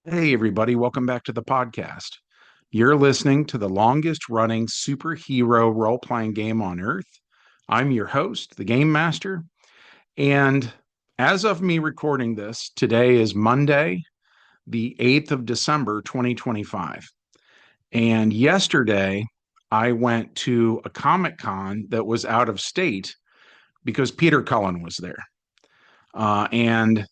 Hey, everybody, welcome back to the podcast. You're listening to the longest running superhero role playing game on earth. I'm your host, the Game Master. And as of me recording this, today is Monday, the 8th of December, 2025. And yesterday, I went to a Comic Con that was out of state because Peter Cullen was there. And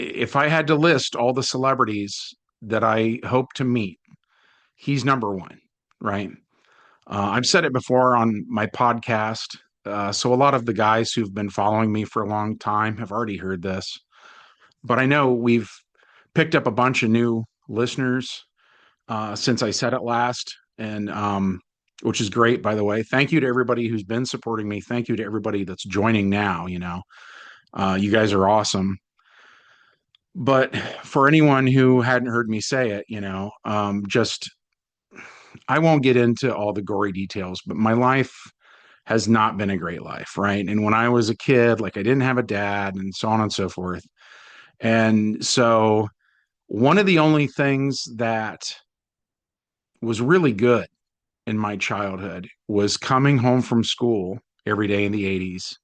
if I had to list all the celebrities that I hope to meet, he's number one, right? I've said it before on my podcast. So a lot of the guys who've been following me for a long time have already heard this, but I know we've picked up a bunch of new listeners since I said it last, and which is great, by the way. Thank you to everybody who's been supporting me. Thank you to everybody that's joining now. You guys are awesome. But for anyone who hadn't heard me say it, just I won't get into all the gory details, but my life has not been a great life, right? And when I was a kid, like I didn't have a dad and so on and so forth. And so one of the only things that was really good in my childhood was coming home from school every day in the 80s,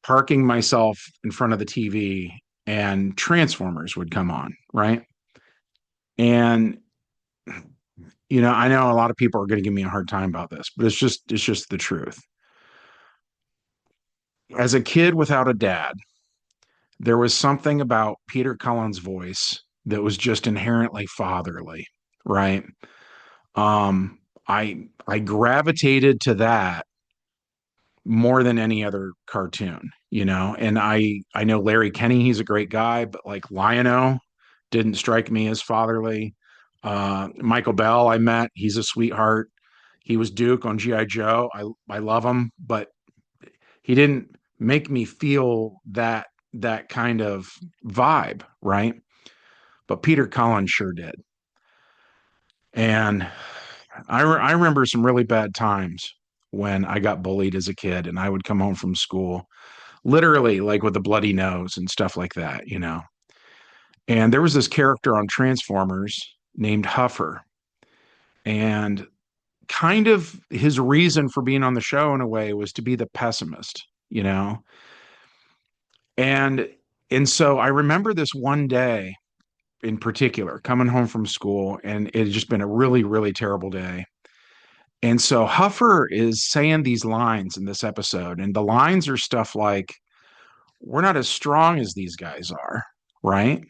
parking myself in front of the TV, and Transformers would come on, right? And I know a lot of people are going to give me a hard time about this, but it's just the truth. As a kid without a dad, there was something about Peter Cullen's voice that was just inherently fatherly, right? I gravitated to that more than any other cartoon, and I know Larry Kenny, he's a great guy, but like Lion-O didn't strike me as fatherly. Michael Bell, I met, he's a sweetheart. He was Duke on GI Joe. I love him, but he didn't make me feel that kind of vibe, right? But Peter Cullen sure did. And I remember some really bad times when I got bullied as a kid and I would come home from school literally like with a bloody nose and stuff like that. And there was this character on Transformers named Huffer. And kind of his reason for being on the show in a way was to be the pessimist. And and so I remember this one day in particular coming home from school, and it had just been a really, really terrible day. And so Huffer is saying these lines in this episode, and the lines are stuff like, "We're not as strong as these guys are," right?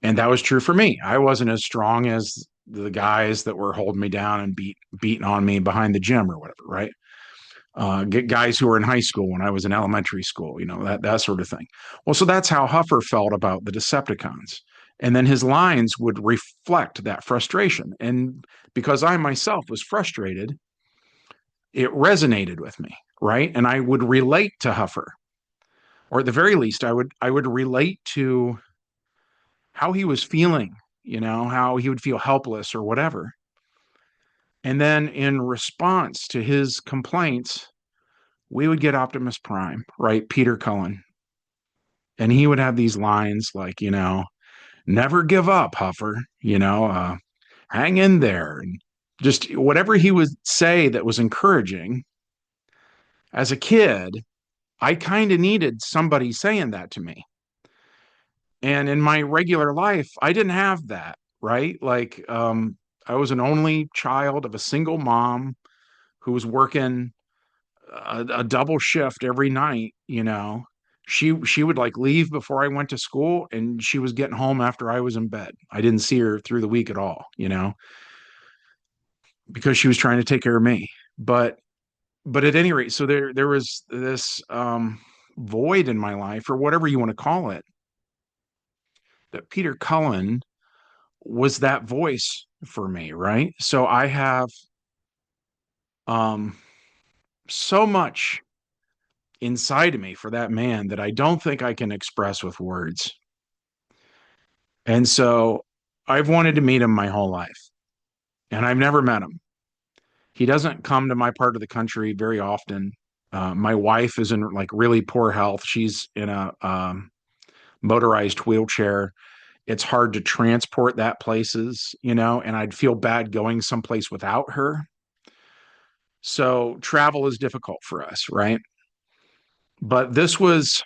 And that was true for me. I wasn't as strong as the guys that were holding me down and beating on me behind the gym or whatever, right? Get guys who were in high school when I was in elementary school, that sort of thing. Well, so that's how Huffer felt about the Decepticons. And then his lines would reflect that frustration. And because I myself was frustrated, it resonated with me, right? And I would relate to Huffer, or at the very least, I would relate to how he was feeling, how he would feel helpless or whatever. And then in response to his complaints, we would get Optimus Prime, right? Peter Cullen. And he would have these lines like, never give up, Huffer, hang in there. And just whatever he would say that was encouraging. As a kid, I kind of needed somebody saying that to me. And in my regular life, I didn't have that, right? Like, I was an only child of a single mom who was working a double shift every night. She would like leave before I went to school, and she was getting home after I was in bed. I didn't see her through the week at all, because she was trying to take care of me. But at any rate, so there was this void in my life, or whatever you want to call it, that Peter Cullen was that voice for me, right? So I have um so much inside of me for that man that I don't think I can express with words. And so I've wanted to meet him my whole life, and I've never met him. He doesn't come to my part of the country very often. My wife is in like really poor health. She's in a motorized wheelchair, It's hard to transport that places, and I'd feel bad going someplace without her. So travel is difficult for us, right? But this was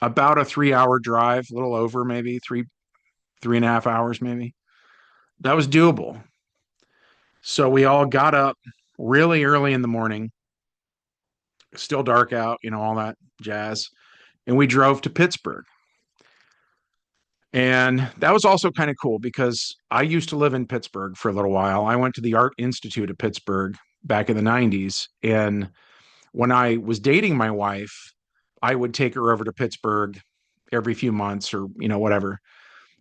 about a 3 hour drive, a little over, maybe 3.5 hours, maybe. That was doable. So we all got up really early in the morning, still dark out, all that jazz. And we drove to Pittsburgh. And that was also kind of cool because I used to live in Pittsburgh for a little while. I went to the Art Institute of Pittsburgh back in the 90s. And when I was dating my wife, I would take her over to Pittsburgh every few months or, whatever.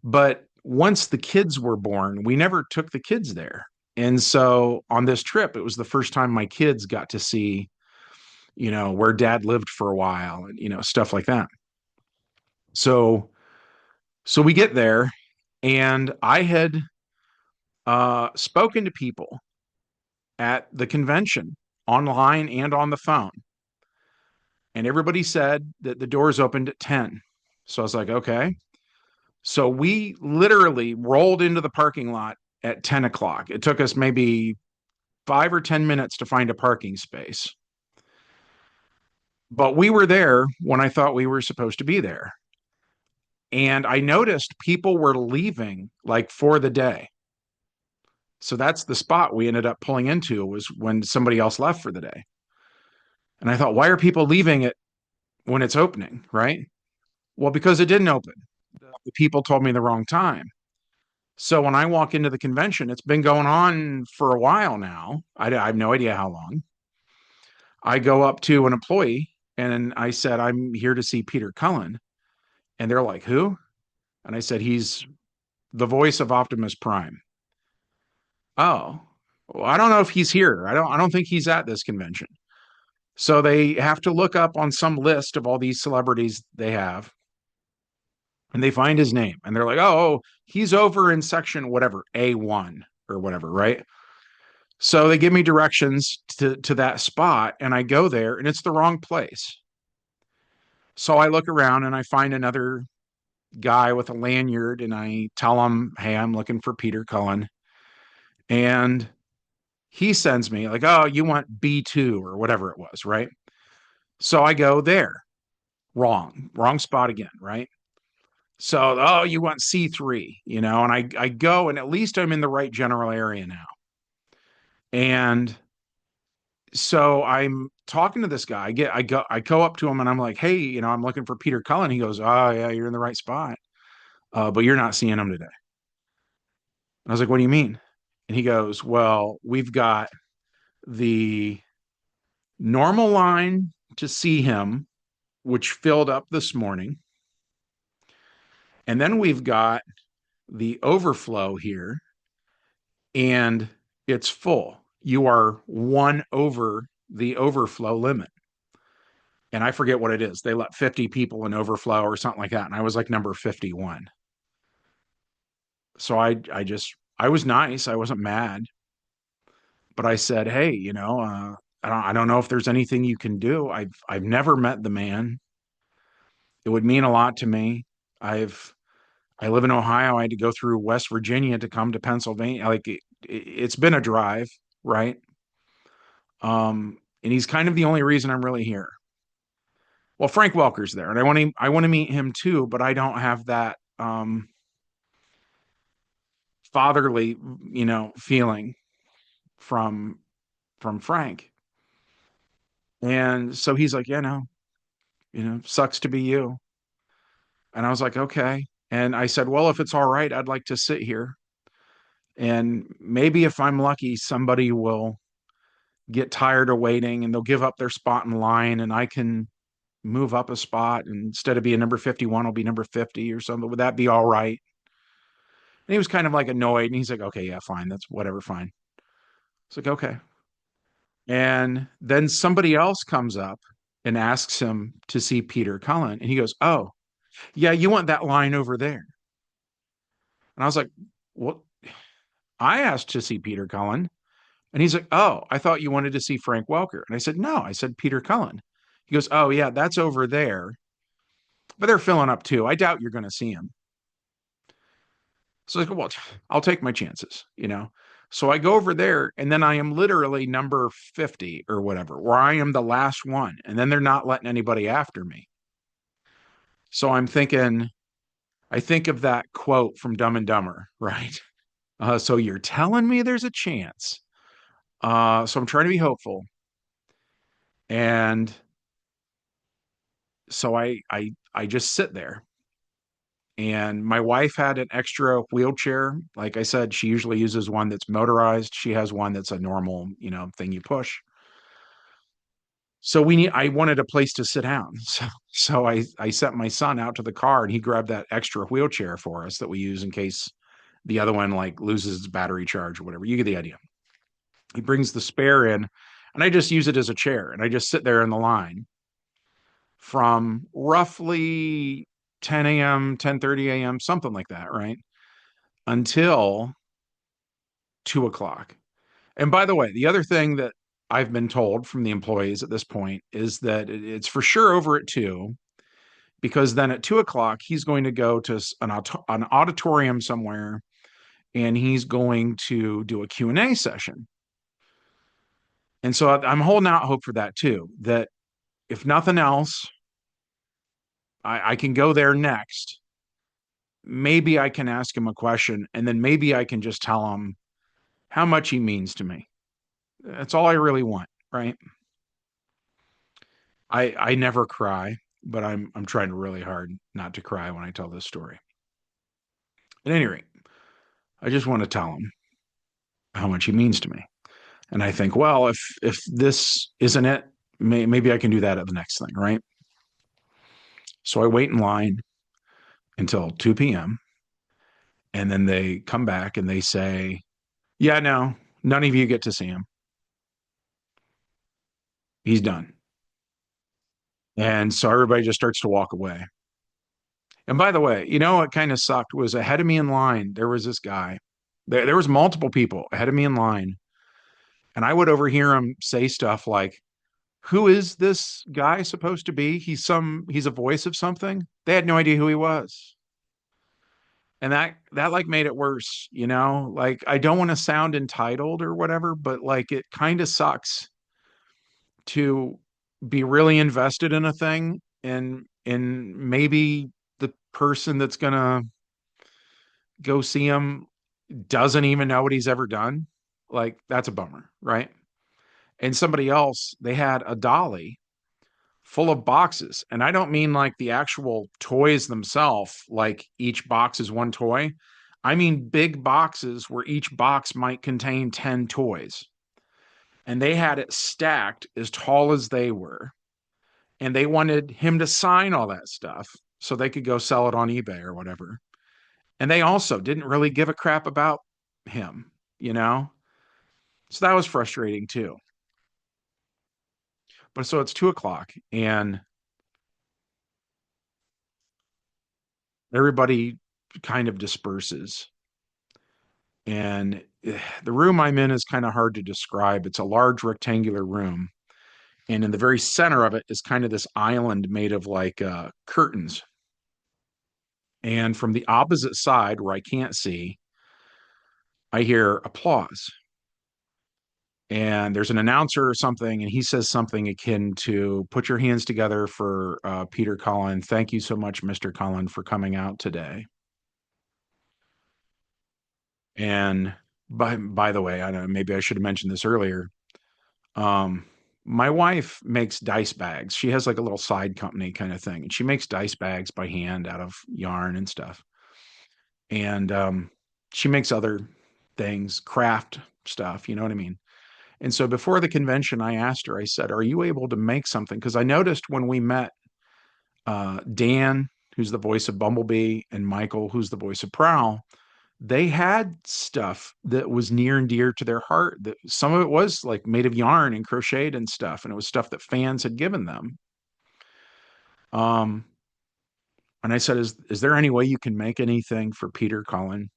But once the kids were born, we never took the kids there. And so on this trip, it was the first time my kids got to see, where dad lived for a while and, stuff like that. So, so we get there and I had spoken to people at the convention online and on the phone. And everybody said that the doors opened at 10. So I was like, okay. So we literally rolled into the parking lot at 10 o'clock. It took us maybe 5 or 10 minutes to find a parking space. But we were there when I thought we were supposed to be there. And I noticed people were leaving like for the day. So that's the spot we ended up pulling into was when somebody else left for the day. And I thought, why are people leaving it when it's opening? Right. Well, because it didn't open. The people told me the wrong time. So when I walk into the convention, it's been going on for a while now. I have no idea how long. I go up to an employee and I said, I'm here to see Peter Cullen. And they're like, who? And I said, he's the voice of Optimus Prime. Oh, well, I don't know if he's here. I don't think he's at this convention. So they have to look up on some list of all these celebrities they have and they find his name and they're like, oh, he's over in section whatever, A1 or whatever, right? So they give me directions to that spot and I go there and it's the wrong place. So I look around and I find another guy with a lanyard and I tell him, hey, I'm looking for Peter Cullen. And he sends me like, oh, you want B2 or whatever it was, right? So I go there. Wrong spot again, right? So, oh, you want C3, and I go and at least I'm in the right general area now. And so I'm talking to this guy. I go up to him and I'm like, hey, I'm looking for Peter Cullen. He goes, oh yeah, you're in the right spot. But you're not seeing him today. And I was like, what do you mean? And he goes, well, we've got the normal line to see him, which filled up this morning. And then we've got the overflow here, and it's full. You are one over the overflow limit. And I forget what it is. They let 50 people in overflow or something like that. And I was like number 51. So I was nice. I wasn't mad. But I said, hey, I don't know if there's anything you can do. I've never met the man. It would mean a lot to me. I live in Ohio. I had to go through West Virginia to come to Pennsylvania. Like it's been a drive, right? And he's kind of the only reason I'm really here. Well, Frank Welker's there, and I want to meet him too, but I don't have that fatherly, feeling from Frank. And so he's like, yeah, no, sucks to be you. And I was like, okay. And I said, well, if it's all right, I'd like to sit here. And maybe if I'm lucky, somebody will get tired of waiting and they'll give up their spot in line and I can move up a spot. And instead of being number 51, I'll be number 50 or something. Would that be all right? And he was kind of like annoyed. And he's like, okay, yeah, fine. That's whatever, fine. It's like, okay. And then somebody else comes up and asks him to see Peter Cullen. And he goes, oh, yeah, you want that line over there. And I was like, what? I asked to see Peter Cullen. And he's like, oh, I thought you wanted to see Frank Welker. And I said, no, I said Peter Cullen. He goes, oh, yeah, that's over there. But they're filling up too. I doubt you're going to see him. So I go, well, I'll take my chances, you know? So I go over there and then I am literally number 50 or whatever, where I am the last one. And then they're not letting anybody after me. So I'm thinking, I think of that quote from Dumb and Dumber, right? So you're telling me there's a chance. So I'm trying to be hopeful. And so I just sit there. And my wife had an extra wheelchair. Like I said, she usually uses one that's motorized. She has one that's a normal, thing you push. So I wanted a place to sit down. So I sent my son out to the car and he grabbed that extra wheelchair for us that we use in case the other one like loses its battery charge or whatever. You get the idea. He brings the spare in and I just use it as a chair and I just sit there in the line from roughly 10 a.m., 10:30 a.m., something like that, right? Until 2 o'clock. And by the way, the other thing that I've been told from the employees at this point is that it's for sure over at 2, because then at 2 o'clock, he's going to go to an auditorium somewhere and he's going to do a Q&A session. And so I'm holding out hope for that too, that if nothing else, I can go there next. Maybe I can ask him a question and then maybe I can just tell him how much he means to me. That's all I really want, right? I never cry, but I'm trying really hard not to cry when I tell this story. At any rate, I just want to tell him how much he means to me. And I think, well, if this isn't it, maybe I can do that at the next thing, right? So I wait in line until 2 p.m. And then they come back and they say, yeah, no, none of you get to see him. He's done. And so everybody just starts to walk away. And by the way, what kind of sucked was ahead of me in line, there was this guy. There was multiple people ahead of me in line. And I would overhear him say stuff like, who is this guy supposed to be? He's a voice of something. They had no idea who he was. And that like made it worse, Like I don't want to sound entitled or whatever, but like it kind of sucks to be really invested in a thing and maybe the person that's gonna go see him doesn't even know what he's ever done. Like that's a bummer, right? And somebody else, they had a dolly full of boxes. And I don't mean like the actual toys themselves, like each box is one toy. I mean big boxes where each box might contain 10 toys. And they had it stacked as tall as they were. And they wanted him to sign all that stuff so they could go sell it on eBay or whatever. And they also didn't really give a crap about him, you know? So that was frustrating too. But so it's 2 o'clock and everybody kind of disperses. And the room I'm in is kind of hard to describe. It's a large rectangular room. And in the very center of it is kind of this island made of like curtains. And from the opposite side, where I can't see, I hear applause. And there's an announcer or something, and he says something akin to put your hands together for Peter Cullen. Thank you so much, Mr. Cullen, for coming out today. And by the way, I know maybe I should have mentioned this earlier. Um, my wife makes dice bags. She has like a little side company kind of thing, and she makes dice bags by hand out of yarn and stuff. And she makes other things, craft stuff, you know what I mean? And so before the convention, I asked her, I said, are you able to make something? Because I noticed when we met Dan, who's the voice of Bumblebee, and Michael, who's the voice of Prowl, they had stuff that was near and dear to their heart. That some of it was like made of yarn and crocheted and stuff, and it was stuff that fans had given them. Um, and I said, is there any way you can make anything for Peter Cullen?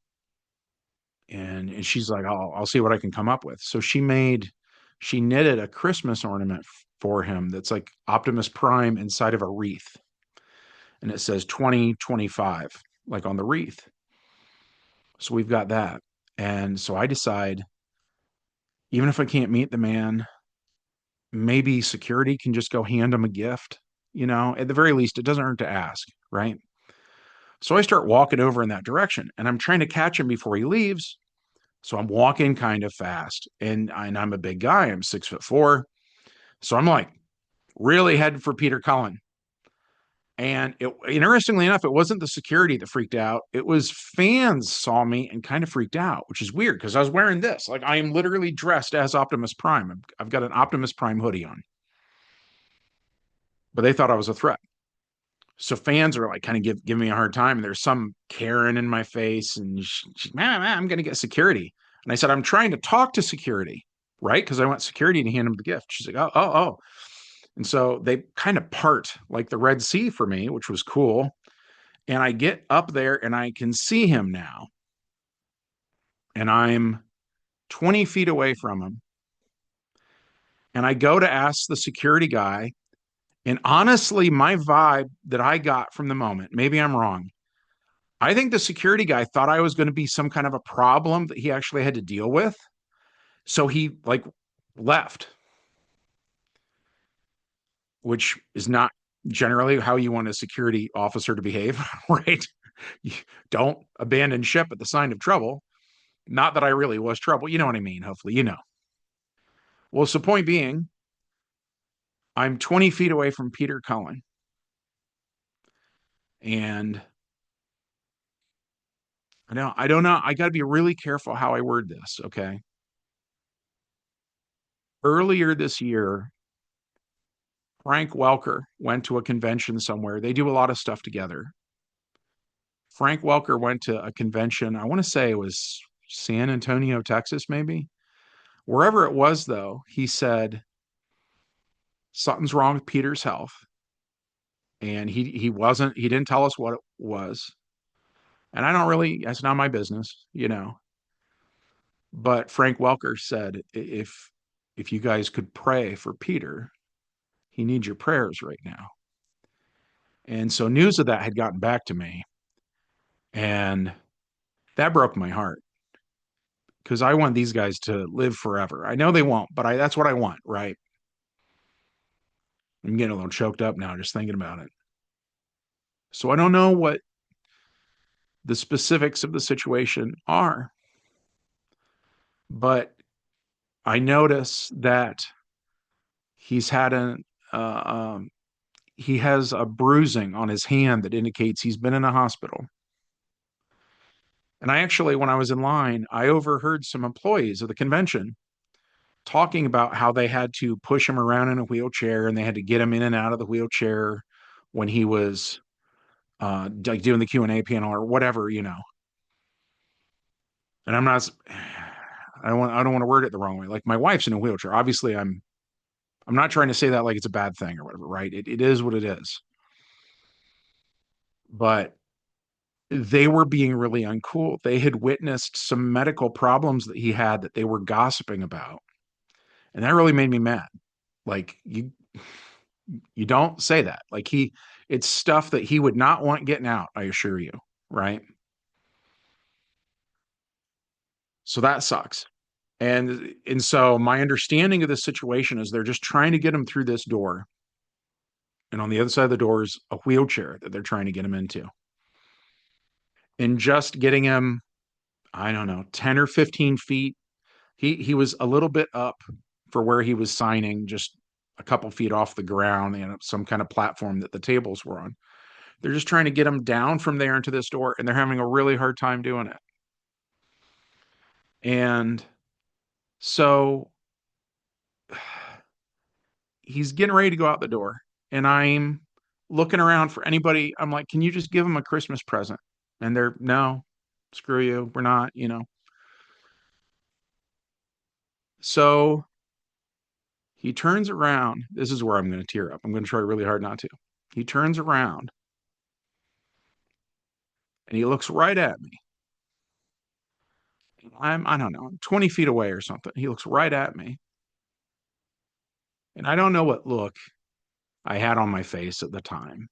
And she's like, I'll see what I can come up with. So she knitted a Christmas ornament for him that's like Optimus Prime inside of a wreath. And it says 2025, like on the wreath. So we've got that. And so I decide, even if I can't meet the man, maybe security can just go hand him a gift. At the very least, it doesn't hurt to ask, right? So I start walking over in that direction and I'm trying to catch him before he leaves. So I'm walking kind of fast and I'm a big guy. I'm 6'4". So I'm like really heading for Peter Cullen. And interestingly enough, it wasn't the security that freaked out. It was fans saw me and kind of freaked out, which is weird because I was wearing this. Like I am literally dressed as Optimus Prime. I've got an Optimus Prime hoodie on, but they thought I was a threat. So fans are like kind of giving me a hard time. And there's some Karen in my face, and man, I'm going to get security. And I said, I'm trying to talk to security, right? Because I want security to hand him the gift. She's like, oh. And so they kind of part like the Red Sea for me, which was cool. And I get up there and I can see him now. And I'm 20 feet away from him. And I go to ask the security guy. And honestly, my vibe that I got from the moment, maybe I'm wrong. I think the security guy thought I was going to be some kind of a problem that he actually had to deal with. So he like left, which is not generally how you want a security officer to behave, right? You don't abandon ship at the sign of trouble. Not that I really was trouble. You know what I mean? Hopefully, you know. Well, so point being, I'm 20 feet away from Peter Cullen. And I don't know. I got to be really careful how I word this. Okay. Earlier this year, Frank Welker went to a convention somewhere. They do a lot of stuff together. Frank Welker went to a convention. I want to say it was San Antonio, Texas, maybe. Wherever it was, though, he said something's wrong with Peter's health. And he didn't tell us what it was. And I don't really, that's not my business. But Frank Welker said, if you guys could pray for Peter, he needs your prayers right now. And so news of that had gotten back to me. And that broke my heart because I want these guys to live forever. I know they won't, but that's what I want, right? I'm getting a little choked up now just thinking about it. So I don't know what the specifics of the situation are, but I notice that he's had he has a bruising on his hand that indicates he's been in a hospital. And I actually, when I was in line, I overheard some employees of the convention talking about how they had to push him around in a wheelchair and they had to get him in and out of the wheelchair when he was like doing the Q&A panel or whatever. And I don't want to word it the wrong way. Like my wife's in a wheelchair. Obviously, I'm not trying to say that like it's a bad thing or whatever, right? It is what it is. But they were being really uncool. They had witnessed some medical problems that he had that they were gossiping about. And that really made me mad. Like you don't say that. Like it's stuff that he would not want getting out, I assure you, right? So that sucks. And so my understanding of the situation is they're just trying to get him through this door. And on the other side of the door is a wheelchair that they're trying to get him into. And just getting him, I don't know, 10 or 15 feet. He was a little bit up for where he was signing, just a couple feet off the ground and some kind of platform that the tables were on. They're just trying to get him down from there into this door, and they're having a really hard time doing it. And so he's getting ready to go out the door, and I'm looking around for anybody. I'm like, can you just give him a Christmas present? And they're, no, screw you. We're not. So he turns around. This is where I'm going to tear up. I'm going to try really hard not to. He turns around and he looks right at me. I don't know, 20 feet away or something. He looks right at me. And I don't know what look I had on my face at the time.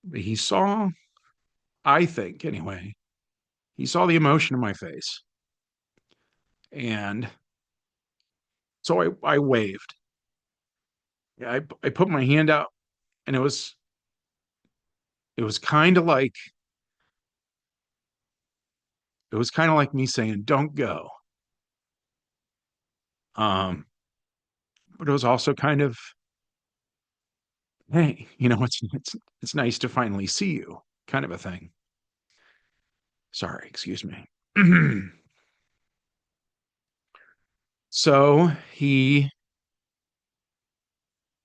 But he saw, I think anyway, he saw the emotion in my face. And so I waved. Yeah, I put my hand out, and it was kind of like it was kind of like me saying, "Don't go." Um, but it was also kind of, "Hey, it's nice to finally see you," kind of a thing. Sorry, excuse me. So he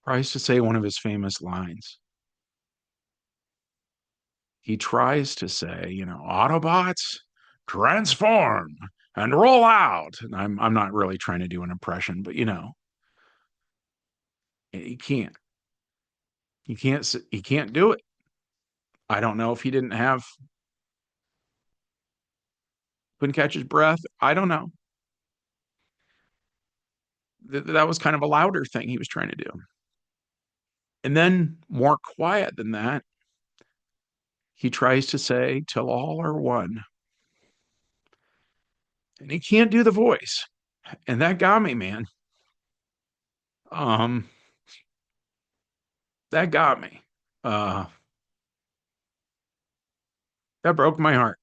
tries to say one of his famous lines. He tries to say, Autobots transform and roll out. And I'm not really trying to do an impression, but he can't. He can't do it. I don't know if he didn't have couldn't catch his breath. I don't know. That was kind of a louder thing he was trying to do. And then more quiet than that, he tries to say, "Till all are one." And he can't do the voice. And that got me, man. Um, that got me. Uh, that broke my heart.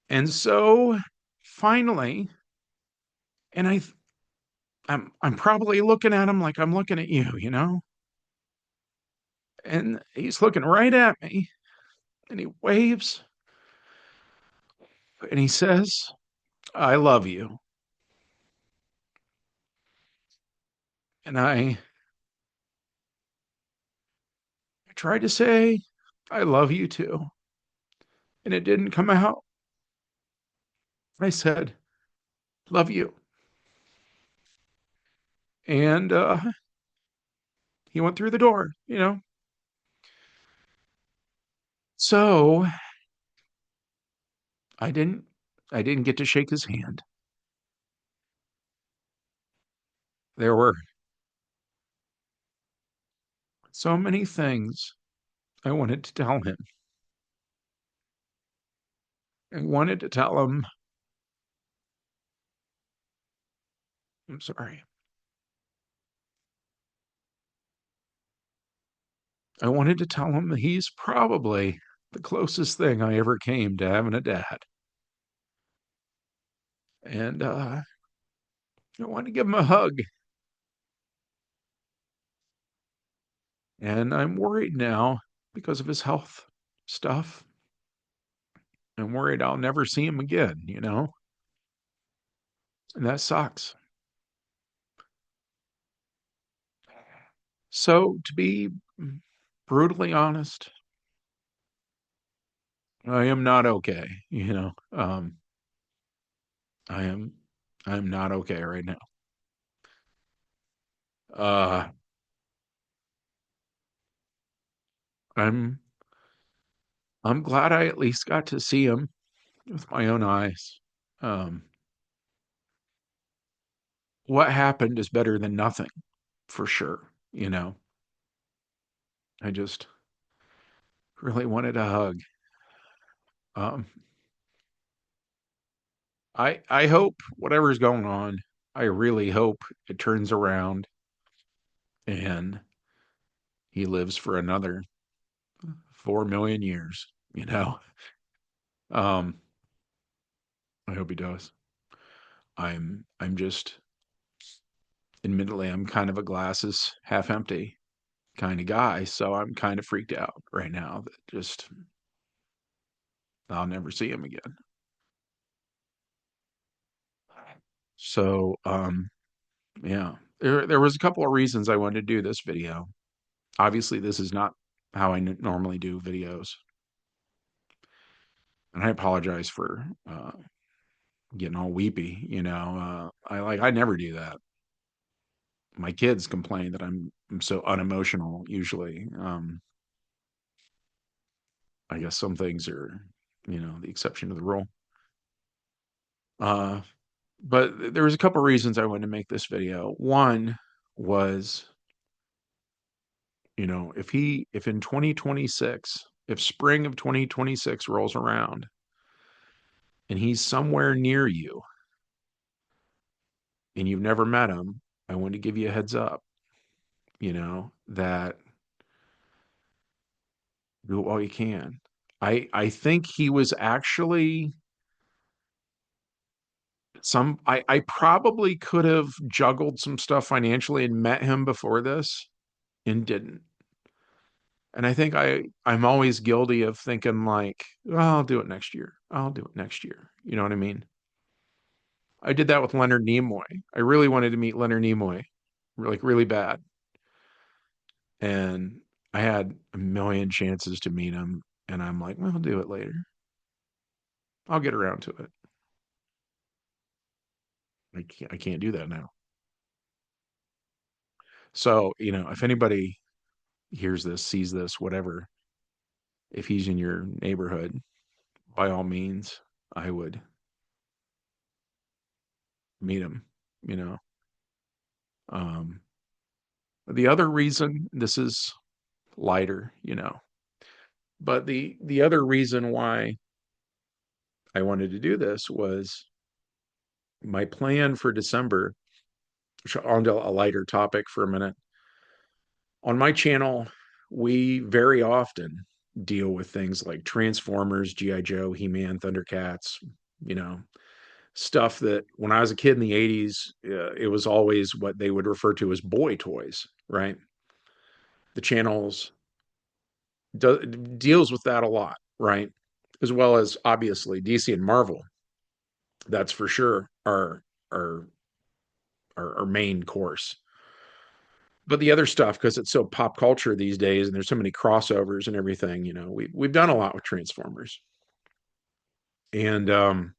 And so finally, and I'm probably looking at him like I'm looking at you. And he's looking right at me, and he waves, and he says, "I love you." And I tried to say, "I love you too." And it didn't come out. I said, "Love you." And he went through the door. So I didn't I didn't get to shake his hand. There were so many things I wanted to tell him. I wanted to tell him, I'm sorry. I wanted to tell him that he's probably the closest thing I ever came to having a dad. And I wanted to give him a hug. And I'm worried now because of his health stuff. I'm worried I'll never see him again. And that sucks. So, to be brutally honest, I am not okay. I am I'm not okay right now. Uh I'm I'm glad I at least got to see him with my own eyes. Um what happened is better than nothing, for sure. I just really wanted a hug. Um I hope whatever's going on, I really hope it turns around and he lives for another 4 million years. Um I hope he does. I'm just admittedly I'm kind of a glasses half empty kind of guy, so I'm kind of freaked out right now that just I'll never see him again. So, yeah, there was a couple of reasons I wanted to do this video. Obviously, this is not how I normally do videos, and I apologize for getting all weepy. I never do that. My kids complain that I'm so unemotional usually. I guess some things are the exception to the rule. Uh, but there was a couple reasons I wanted to make this video. One was, if in 2026, if spring of 2026 rolls around and he's somewhere near you and you've never met him, I want to give you a heads up, that do all you can. I think he was actually I probably could have juggled some stuff financially and met him before this and didn't. And I think I'm always guilty of thinking like, well, I'll do it next year. I'll do it next year. You know what I mean? I did that with Leonard Nimoy. I really wanted to meet Leonard Nimoy, like really bad. And I had a million chances to meet him. And I'm like, well, I'll do it later. I'll get around to it. I can't do that now. So, if anybody hears this, sees this, whatever, if he's in your neighborhood, by all means, I would meet him, you know. Um, the other reason, this is lighter, but the other reason why I wanted to do this was my plan for December, on to a lighter topic for a minute. On my channel, we very often deal with things like Transformers, G.I. Joe, He-Man, Thundercats, you know, stuff that when I was a kid in the 80s, it was always what they would refer to as boy toys, right? The channels deals with that a lot, right? As well as obviously DC and Marvel. That's for sure our our main course. But the other stuff, because it's so pop culture these days, and there's so many crossovers and everything, we've done a lot with Transformers. And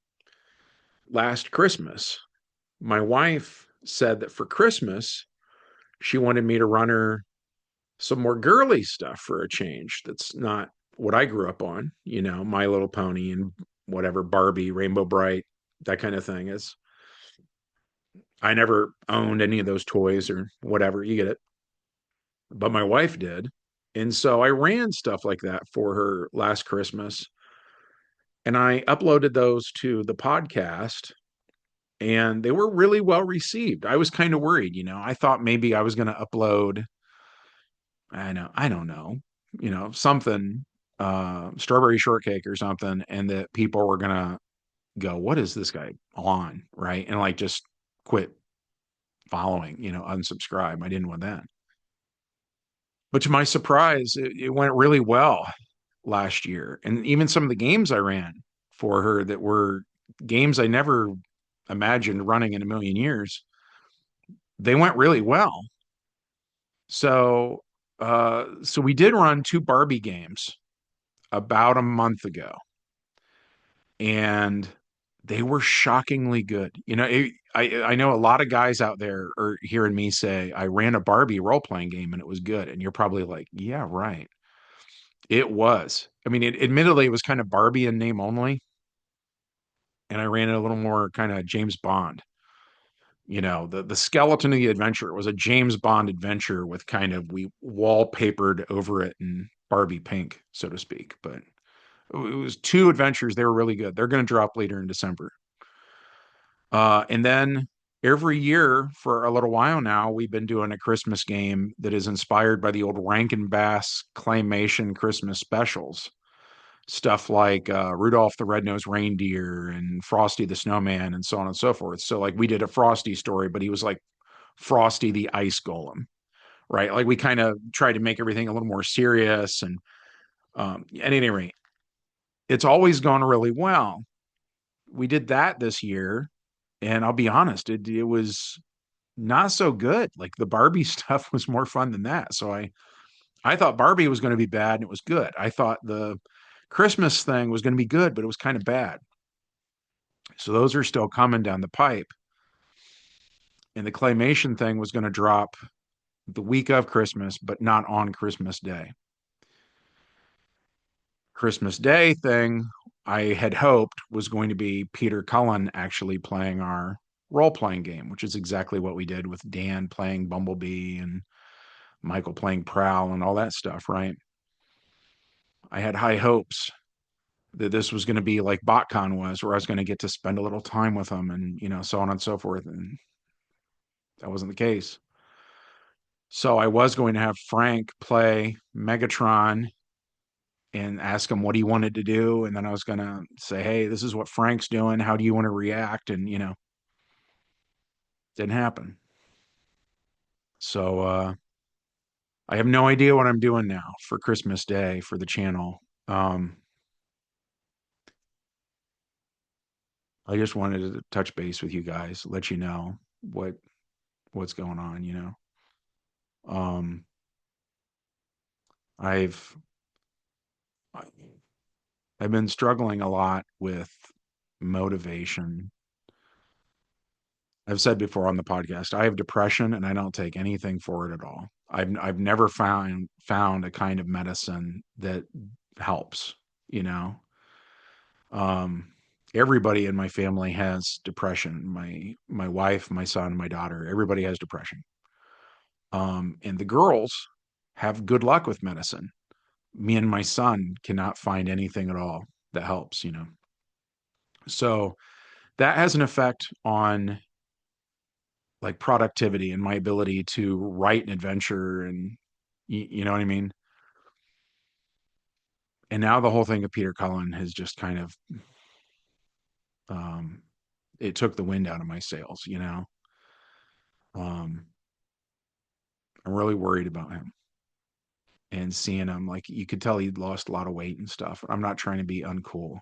last Christmas, my wife said that for Christmas, she wanted me to run her some more girly stuff for a change. That's not what I grew up on, My Little Pony and whatever, Barbie, Rainbow Bright, that kind of thing. Is I never owned any of those toys or whatever, you get it. But my wife did. And so I ran stuff like that for her last Christmas. And I uploaded those to the podcast and they were really well received. I was kind of worried, I thought maybe I was going to upload, I don't know, something, strawberry shortcake or something, and that people were going to go, what is this guy on? Right. And like just quit following, unsubscribe. I didn't want that. But to my surprise, it went really well last year. And even some of the games I ran for her that were games I never imagined running in a million years, they went really well. So we did run two Barbie games about a month ago, and they were shockingly good. I know a lot of guys out there are hearing me say I ran a Barbie role playing game and it was good, and you're probably like, yeah, right. It was. I mean, admittedly, it was kind of Barbie in name only, and I ran it a little more kind of James Bond. The skeleton of the adventure was a James Bond adventure with kind of we wallpapered over it in Barbie pink, so to speak. But it was two adventures. They were really good. They're going to drop later in December. And then every year for a little while now, we've been doing a Christmas game that is inspired by the old Rankin Bass Claymation Christmas specials. Stuff like Rudolph the Red-Nosed Reindeer and Frosty the Snowman and so on and so forth. So like we did a Frosty story, but he was like Frosty the Ice Golem, right? Like we kind of tried to make everything a little more serious. And at any rate, it's always gone really well. We did that this year, and I'll be honest, it was not so good. Like the Barbie stuff was more fun than that. So I thought Barbie was going to be bad and it was good. I thought the Christmas thing was going to be good, but it was kind of bad. So those are still coming down the pipe. And the claymation thing was going to drop the week of Christmas, but not on Christmas Day. Christmas Day thing, I had hoped was going to be Peter Cullen actually playing our role playing game, which is exactly what we did with Dan playing Bumblebee and Michael playing Prowl and all that stuff, right? I had high hopes. that this was going to be like BotCon was, where I was going to get to spend a little time with them and, so on and so forth. And that wasn't the case. So I was going to have Frank play Megatron and ask him what he wanted to do. And then I was going to say, hey, this is what Frank's doing. How do you want to react? And, didn't happen. So I have no idea what I'm doing now for Christmas Day for the channel. I just wanted to touch base with you guys, let you know what's going on. Um, I've I've been struggling a lot with motivation. I've said before on the podcast, I have depression and I don't take anything for it at all. I've never found a kind of medicine that helps, you know. Um, everybody in my family has depression. My wife, my son, my daughter, everybody has depression. And the girls have good luck with medicine. Me and my son cannot find anything at all that helps. So that has an effect on like productivity and my ability to write an adventure and you know what I mean? And now the whole thing of Peter Cullen has just kind of um it took the wind out of my sails. Um I'm really worried about him and seeing him like you could tell he'd lost a lot of weight and stuff. I'm not trying to be uncool.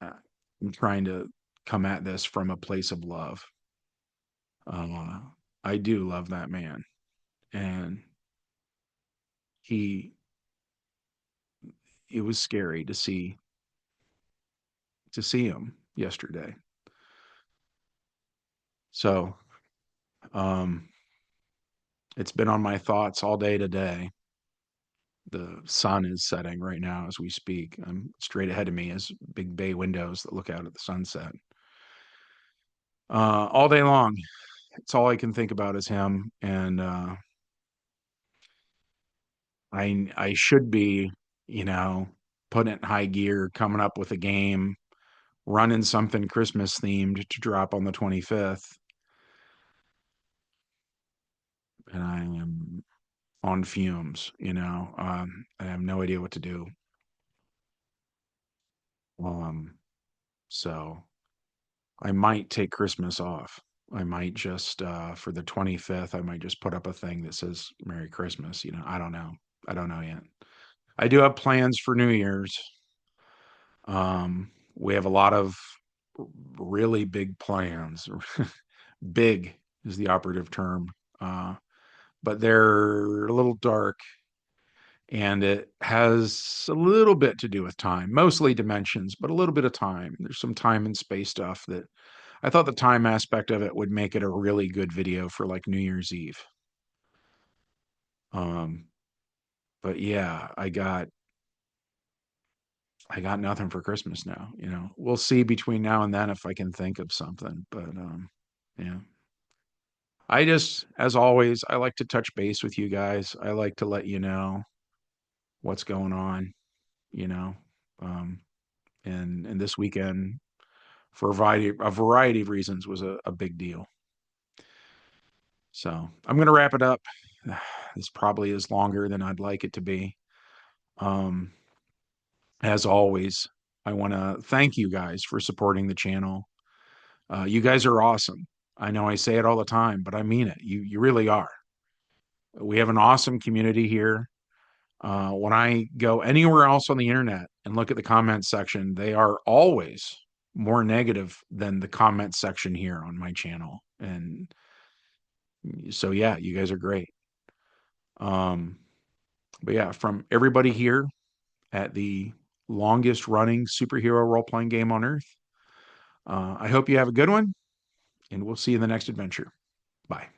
I'm trying to come at this from a place of love. Uh, I do love that man, and he. It was scary to see him yesterday. So, um, it's been on my thoughts all day today. The sun is setting right now as we speak. I'm straight ahead of me as big bay windows that look out at the sunset. All day long, it's all I can think about is him, and I should be, you know, putting it in high gear, coming up with a game, running something Christmas themed to drop on the 25th, and I am on fumes. I have no idea what to do. Um, so I might take Christmas off. I might just for the 25th, I might just put up a thing that says Merry Christmas. I don't know. I don't know yet. I do have plans for New Year's. We have a lot of really big plans. Big is the operative term. Uh, but they're a little dark and it has a little bit to do with time, mostly dimensions, but a little bit of time. There's some time and space stuff that I thought the time aspect of it would make it a really good video for like New Year's Eve. Um, but yeah, I got nothing for Christmas now. We'll see between now and then if I can think of something. But yeah. As always, I like to touch base with you guys. I like to let you know what's going on, you know. Um, and this weekend, for a variety of reasons, was a big deal. So I'm gonna wrap it up. This probably is longer than I'd like it to be. Um, as always, I want to thank you guys for supporting the channel. You guys are awesome. I know I say it all the time, but I mean it. You really are. We have an awesome community here. When I go anywhere else on the internet and look at the comments section, they are always more negative than the comment section here on my channel. And so, yeah, you guys are great. Um, but yeah, from everybody here at the longest running superhero role playing game on earth, I hope you have a good one, and we'll see you in the next adventure. Bye.